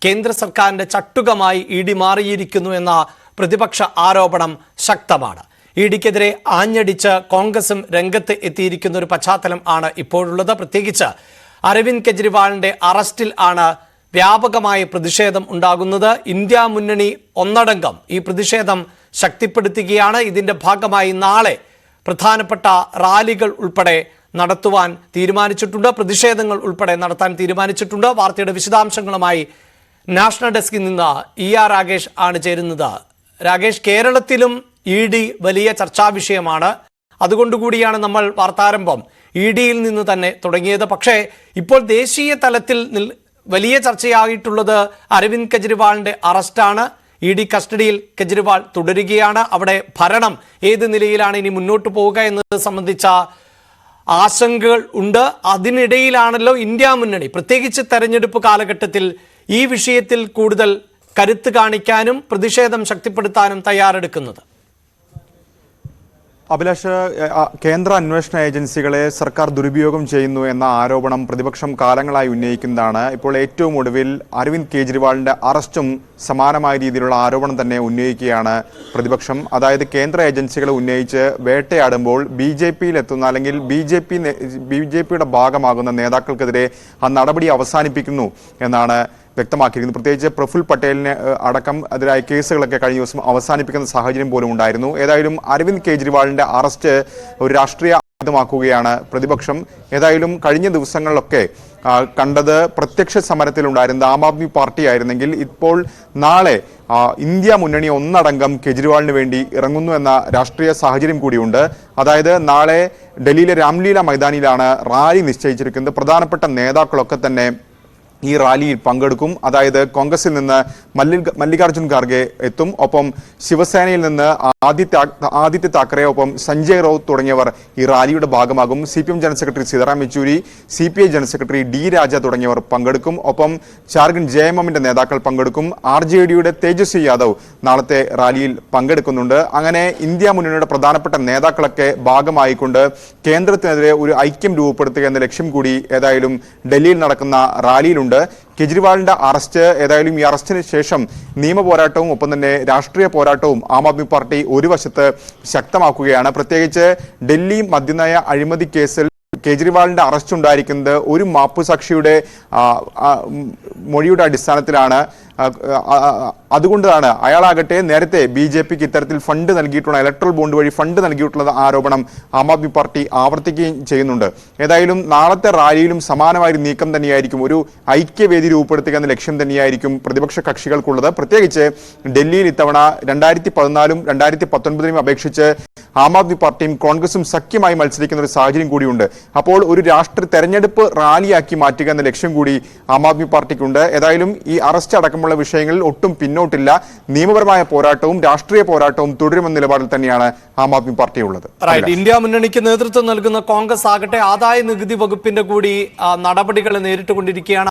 കേന്ദ്ര സർക്കാരിന്റെ ചട്ടുകമായി E D മാറിയിരിക്കുന്നു എന്ന പ്രതിപക്ഷ ആരോപണം ശക്തമാണ്. ഇ ഡിക്കെതിരെ ആഞ്ഞടിച്ച് കോൺഗ്രസും രംഗത്ത് എത്തിയിരിക്കുന്ന ഒരു പശ്ചാത്തലം ആണ് ഇപ്പോഴുള്ളത്. പ്രത്യേകിച്ച് അരവിന്ദ് കെജ്രിവാളിന്റെ അറസ്റ്റിൽ ആണ് വ്യാപകമായ പ്രതിഷേധം ഉണ്ടാകുന്നത്. ഇന്ത്യ മുന്നണി ഒന്നടങ്കം ഈ പ്രതിഷേധം ശക്തിപ്പെടുത്തുകയാണ്. ഇതിന്റെ ഭാഗമായി നാളെ പ്രധാനപ്പെട്ട റാലികൾ ഉൾപ്പെടെ നടത്തുവാൻ തീരുമാനിച്ചിട്ടുണ്ട്. പ്രതിഷേധങ്ങൾ ഉൾപ്പെടെ നടത്താൻ തീരുമാനിച്ചിട്ടുണ്ട്. വാർത്തയുടെ വിശദാംശങ്ങളുമായി നാഷണൽ ഡെസ്കിൽ നിന്ന് ER രാഗേഷ് ആണ് ചേരുന്നത്. രാഗേഷ്, കേരളത്തിലും ഇ ഡി വലിയ ചർച്ചാ വിഷയമാണ്. അതുകൊണ്ടുകൂടിയാണ് നമ്മൾ വാർത്താരംഭം ഇ ഡിയിൽ നിന്ന് തന്നെ തുടങ്ങിയത്. പക്ഷേ ഇപ്പോൾ ദേശീയ തലത്തിൽ വലിയ ചർച്ചയായിട്ടുള്ളത് അരവിന്ദ് കെജ്രിവാളിന്റെ അറസ്റ്റാണ്. ഇ ഡി കസ്റ്റഡിയിൽ കെജ്രിവാൾ തുടരുകയാണ്. അവിടെ ഭരണം ഏത് നിലയിലാണ് ഇനി മുന്നോട്ട് പോവുക എന്നത് സംബന്ധിച്ച ആശങ്കകൾ ഉണ്ട്. അതിനിടയിലാണല്ലോ ഇന്ത്യ മുന്നണി പ്രത്യേകിച്ച് തെരഞ്ഞെടുപ്പ് കാലഘട്ടത്തിൽ ഈ വിഷയത്തിൽ കൂടുതൽ കരുത്ത് കാണിക്കാനും പ്രതിഷേധം ശക്തിപ്പെടുത്താനും തയ്യാറെടുക്കുന്നത്. അഭിലാഷ്, കേന്ദ്ര അന്വേഷണ ഏജൻസികളെ സർക്കാർ ദുരുപയോഗം ചെയ്യുന്നു എന്ന ആരോപണം പ്രതിപക്ഷം കാലങ്ങളായി ഉന്നയിക്കുന്നതാണ്. ഇപ്പോൾ ഏറ്റവും ഒടുവിൽ അരവിന്ദ് കെജ്രിവാളിന്റെ അറസ്റ്റും സമാനമായ രീതിയിലുള്ള ആരോപണം തന്നെ ഉന്നയിക്കുകയാണ് പ്രതിപക്ഷം. അതായത് കേന്ദ്ര ഏജൻസികളെ ഉന്നയിച്ച് വേട്ടയാടുമ്പോൾ BJPയിൽ എത്തുന്ന അല്ലെങ്കിൽ BJPയുടെ ഭാഗമാകുന്ന നേതാക്കൾക്കെതിരെ ആ നടപടി അവസാനിപ്പിക്കുന്നു എന്നാണ് വ്യക്തമാക്കിയിരിക്കുന്നു. പ്രത്യേകിച്ച് പ്രഫുൽ പട്ടേലിനെ അടക്കം അതിനായ കേസുകളൊക്കെ കഴിഞ്ഞ ദിവസം അവസാനിപ്പിക്കുന്ന സാഹചര്യം പോലും ഉണ്ടായിരുന്നു. ഏതായാലും അരവിന്ദ് കെജ്രിവാളിന്റെ അറസ്റ്റ് ഒരു രാഷ്ട്രീയ ആയുധമാക്കുകയാണ് പ്രതിപക്ഷം. ഏതായാലും കഴിഞ്ഞ ദിവസങ്ങളിലൊക്കെ കണ്ടത് പ്രത്യക്ഷ സമരത്തിലുണ്ടായിരുന്നത് ആം ആദ്മി പാർട്ടി ആയിരുന്നെങ്കിൽ ഇപ്പോൾ നാളെ ഇന്ത്യ മുന്നണി ഒന്നടങ്കം കെജ്രിവാളിന് വേണ്ടി ഇറങ്ങുന്നു എന്ന രാഷ്ട്രീയ സാഹചര്യം കൂടിയുണ്ട്. അതായത് നാളെ ഡൽഹിയിലെ രാംലീല മൈതാനിയിലാണ് റാലി നിശ്ചയിച്ചിരിക്കുന്നത്. പ്രധാനപ്പെട്ട നേതാക്കളൊക്കെ തന്നെ ഈ റാലിയിൽ പങ്കെടുക്കും. അതായത് കോൺഗ്രസിൽ നിന്ന് മല്ലികാർജുൻ ഖാർഗെ എത്തും. ഒപ്പം ശിവസേനയിൽ നിന്ന് ആദിത്യ താക്കറെ, ഒപ്പം സഞ്ജയ് റൌത്ത് തുടങ്ങിയവർ ഈ റാലിയുടെ ഭാഗമാകും. CPM general secretary Sitaram Yechury, CPI general secretary D രാജ തുടങ്ങിയവർ പങ്കെടുക്കും. ഒപ്പം ജാർഖണ്ഡ് JMMന്റെ നേതാക്കൾ പങ്കെടുക്കും. RJDയുടെ തേജസ്വി യാദവ് നാളത്തെ റാലിയിൽ പങ്കെടുക്കുന്നുണ്ട്. അങ്ങനെ ഇന്ത്യ മുന്നണിയുടെ പ്രധാനപ്പെട്ട നേതാക്കളൊക്കെ ഭാഗമായിക്കൊണ്ട് കേന്ദ്രത്തിനെതിരെ ഒരു ഐക്യം രൂപപ്പെടുത്തുക എന്ന ലക്ഷ്യം കൂടി ഏതായാലും ഡൽഹിയിൽ നടക്കുന്ന റാലിയിലുണ്ട്. കെജ്രിവാളിന്റെ അറസ്റ്റ്, ഏതായാലും ഈ അറസ്റ്റിന് ശേഷം നിയമ പോരാട്ടവും ഒപ്പം തന്നെ രാഷ്ട്രീയ പോരാട്ടവും ആം ആദ്മി പാർട്ടി ഒരു വശത്ത് ശക്തമാക്കുകയാണ്. പ്രത്യേകിച്ച് ഡൽഹി മദ്യനയ അഴിമതി കേസിൽ കെജ്രിവാളിന്റെ അറസ്റ്റ് ഉണ്ടായിരിക്കുന്നത് ഒരു മാപ്പുസാക്ഷിയുടെ മൊഴിയുടെ അടിസ്ഥാനത്തിലാണ്. അതുകൊണ്ടാണ് അയാളാകട്ടെ നേരത്തെ BJPക്ക് ഇത്തരത്തിൽ ഫണ്ട് നൽകിയിട്ടുള്ള ഇലക്ട്രൽ ബോണ്ട് വഴി ഫണ്ട് നൽകിയിട്ടുള്ള ആരോപണം ആം ആദ്മി പാർട്ടി ആവർത്തിക്കുകയും ചെയ്യുന്നുണ്ട്. ഏതായാലും നാളത്തെ റാലിയിലും സമാനമായ നീക്കം തന്നെയായിരിക്കും, ഒരു ഐക്യവേദി രൂപപ്പെടുത്തുക എന്ന ലക്ഷ്യം തന്നെയായിരിക്കും പ്രതിപക്ഷ കക്ഷികൾക്കുള്ളത്. പ്രത്യേകിച്ച് ഡൽഹിയിൽ ഇത്തവണ 2014 2019 അപേക്ഷിച്ച് ആം ആദ്മി പാർട്ടിയും കോൺഗ്രസും സഖ്യമായി മത്സരിക്കുന്ന ഒരു സാഹചര്യം കൂടിയുണ്ട്. അപ്പോൾ ഒരു രാഷ്ട്രീയ തെരഞ്ഞെടുപ്പ് റാലിയാക്കി മാറ്റുക എന്ന ലക്ഷ്യം കൂടി ആം ആദ്മി പാർട്ടിക്കുണ്ട്. ഏതായാലും ഈ അറസ്റ്റ് അടക്കമുള്ള വിഷയങ്ങളിൽ ഒട്ടും പിന്നോട്ടില്ല. നിയമപരമായ പോരാട്ടവും രാഷ്ട്രീയ പോരാട്ടവും തുടരുമെന്ന നിലപാടിൽ തന്നെയാണ് ആം ആദ്മി പാർട്ടിയുള്ളത്. ഇന്ത്യ മുന്നണിക്ക് നേതൃത്വം നൽകുന്ന കോൺഗ്രസ് ആകട്ടെ ആദായ നികുതി വകുപ്പിന്റെ കൂടി നടപടികൾ നേരിട്ടുകൊണ്ടിരിക്കുകയാണ്.